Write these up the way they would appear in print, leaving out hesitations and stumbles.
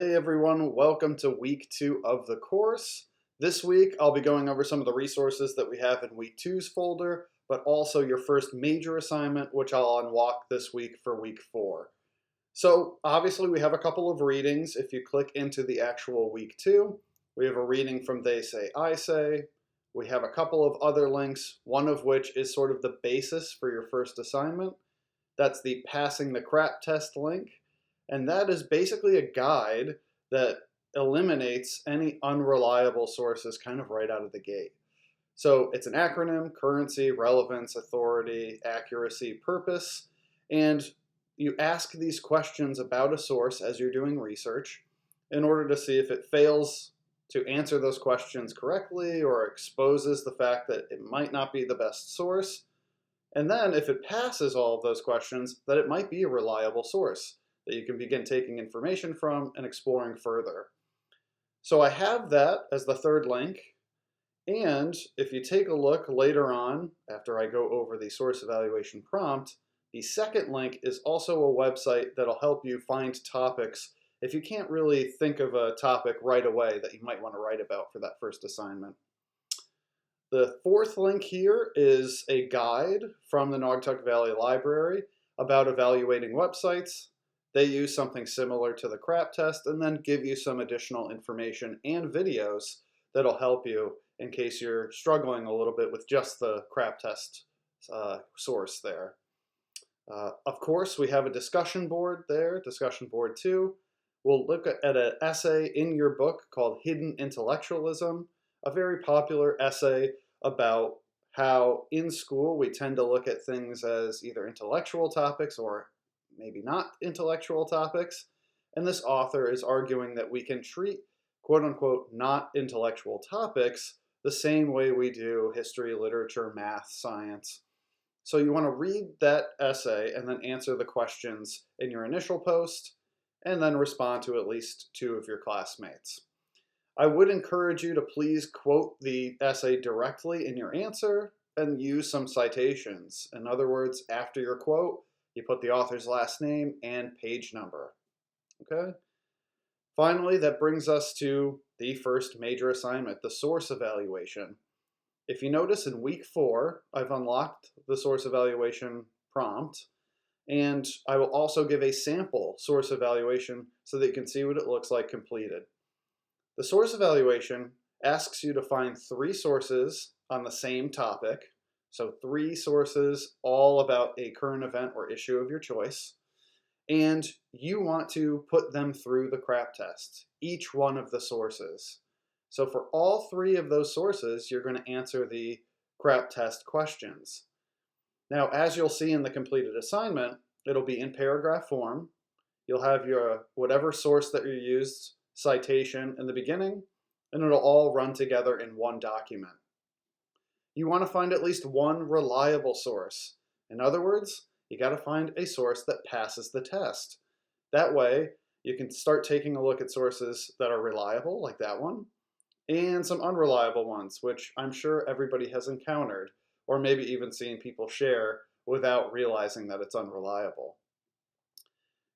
Hey everyone, welcome to week 2 of the course. This week I'll be going over some of the resources that we have in week two's folder, but also your first major assignment, which I'll unlock this week for week 4. So obviously we have a couple of readings. If you click into the actual week 2, we have a reading from They Say, I Say. We have a couple of other links, one of which is sort of the basis for your first assignment. That's the Passing the Crap Test link. And that is basically a guide that eliminates any unreliable sources kind of right out of the gate. So it's an acronym: currency, relevance, authority, accuracy, purpose. And you ask these questions about a source as you're doing research in order to see if it fails to answer those questions correctly or exposes the fact that it might not be the best source. And then if it passes all of those questions, that it might be a reliable source that you can begin taking information from and exploring further. So I have that as the third link. And if you take a look later on, after I go over the source evaluation prompt, the second link is also a website that'll help you find topics if you can't really think of a topic right away that you might want to write about for that first assignment. The fourth link here is a guide from the Naugatuck Valley Library about evaluating websites. They use something similar to the CRAP test and then give you some additional information and videos that'll help you in case you're struggling a little bit with just the CRAP test source there. Of course, we have a discussion board there, discussion board 2. We'll look at an essay in your book called Hidden Intellectualism, a very popular essay about how in school we tend to look at things as either intellectual topics or maybe not intellectual topics. And this author is arguing that we can treat quote unquote not intellectual topics the same way we do history, literature, math, science. So you want to read that essay and then answer the questions in your initial post and then respond to at least 2 of your classmates. I would encourage you to please quote the essay directly in your answer and use some citations. In other words, after your quote, you put the author's last name and page number. Okay? Finally, that brings us to the first major assignment, the source evaluation. If you notice in week 4, I've unlocked the source evaluation prompt, and I will also give a sample source evaluation so that you can see what it looks like completed. The source evaluation asks you to find 3 sources on the same topic, so 3 sources all about a current event or issue of your choice, and you want to put them through the CRAP test, each one of the sources. So for all 3 of those sources, you're going to answer the CRAP test questions. Now, as you'll see in the completed assignment, it'll be in paragraph form. You'll have your whatever source that you used citation in the beginning, and it'll all run together in one document. You want to find at least one reliable source. In other words, you got to find a source that passes the test. That way, you can start taking a look at sources that are reliable, like that one, and some unreliable ones, which I'm sure everybody has encountered, or maybe even seen people share without realizing that it's unreliable.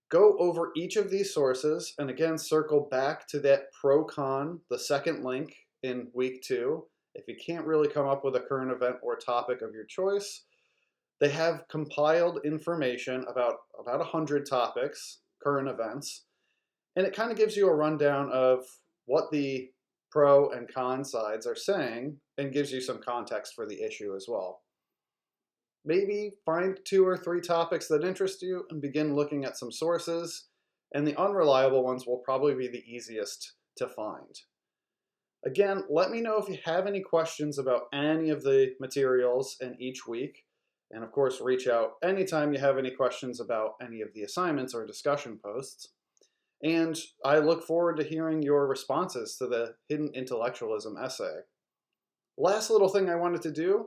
Go over each of these sources and again circle back to that pro-con, the second link in week 2. If you can't really come up with a current event or topic of your choice, they have compiled information about 100 topics, current events, and it kind of gives you a rundown of what the pro and con sides are saying and gives you some context for the issue as well. Maybe find 2 or 3 topics that interest you and begin looking at some sources, and the unreliable ones will probably be the easiest to find. Again, let me know if you have any questions about any of the materials in each week, and of course reach out anytime you have any questions about any of the assignments or discussion posts. And I look forward to hearing your responses to the Hidden Intellectualism essay. Last little thing I wanted to do,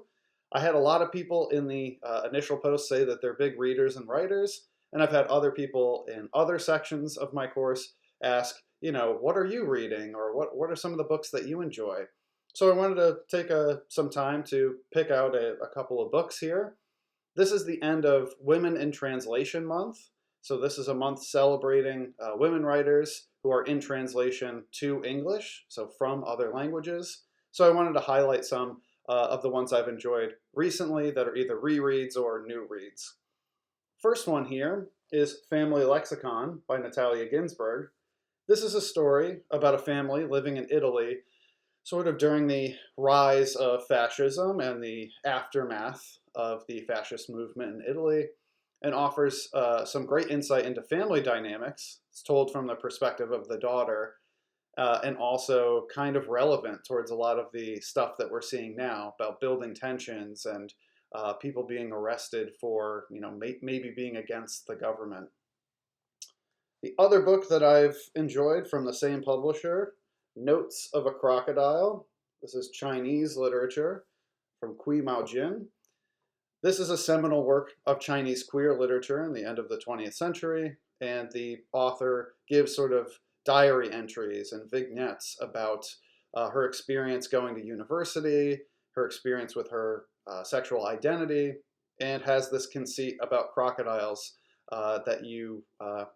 I had a lot of people in the initial post say that they're big readers and writers, and I've had other people in other sections of my course ask, what are you reading, or what are some of the books that you enjoy? So I wanted to take some time to pick out a couple of books here. This is the end of Women in Translation Month. So this is a month celebrating women writers who are in translation to English, so from other languages. So I wanted to highlight some of the ones I've enjoyed recently that are either rereads or new reads. First one here is Family Lexicon by Natalia Ginsburg. This is a story about a family living in Italy sort of during the rise of fascism and the aftermath of the fascist movement in Italy, and offers some great insight into family dynamics. It's told from the perspective of the daughter, and also kind of relevant towards a lot of the stuff that we're seeing now about building tensions and people being arrested for, maybe being against the government. The other book that I've enjoyed from the same publisher, Notes of a Crocodile. This is Chinese literature from Kui Mao Jin. This is a seminal work of Chinese queer literature in the end of the 20th century, and the author gives sort of diary entries and vignettes about her experience going to university, her experience with her sexual identity, and has this conceit about crocodiles that you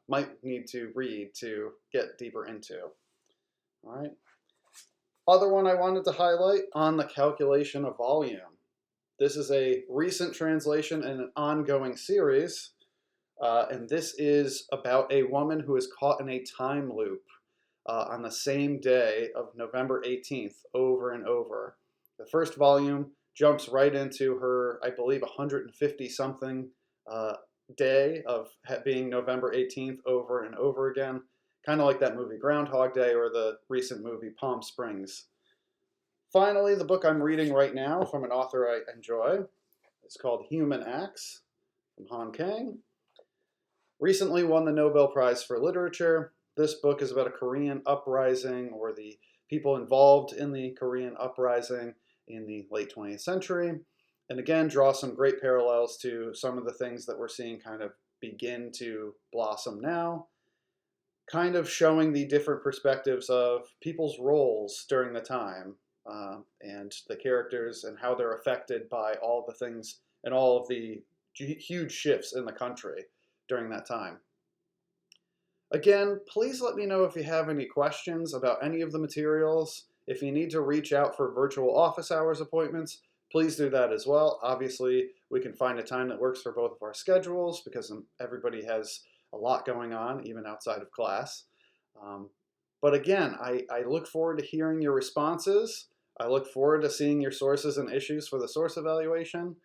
might need to read to get deeper into. All right. Other one I wanted to highlight, On the Calculation of Volume. This is a recent translation in an ongoing series, and this is about a woman who is caught in a time loop on the same day of November 18th over and over. The first volume jumps right into her, I believe, 150-something day of being November 18th over and over again, kind of like that movie Groundhog Day or the recent movie Palm Springs. Finally, the book I'm reading right now from an author I enjoy is called Human Acts from Han Kang. Recently won the Nobel Prize for Literature. This book is about a Korean uprising, or the people involved in the Korean uprising in the late 20th century. And again, draw some great parallels to some of the things that we're seeing kind of begin to blossom now. Kind of showing the different perspectives of people's roles during the time, and the characters and how they're affected by all the things and all of the huge shifts in the country during that time. Again, please let me know if you have any questions about any of the materials. If you need to reach out for virtual office hours appointments, please do that as well. Obviously, we can find a time that works for both of our schedules because everybody has a lot going on, even outside of class. But again, I look forward to hearing your responses. I look forward to seeing your sources and issues for the source evaluation.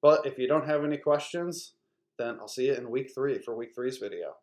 But if you don't have any questions, then I'll see you in week 3 for week 3's video.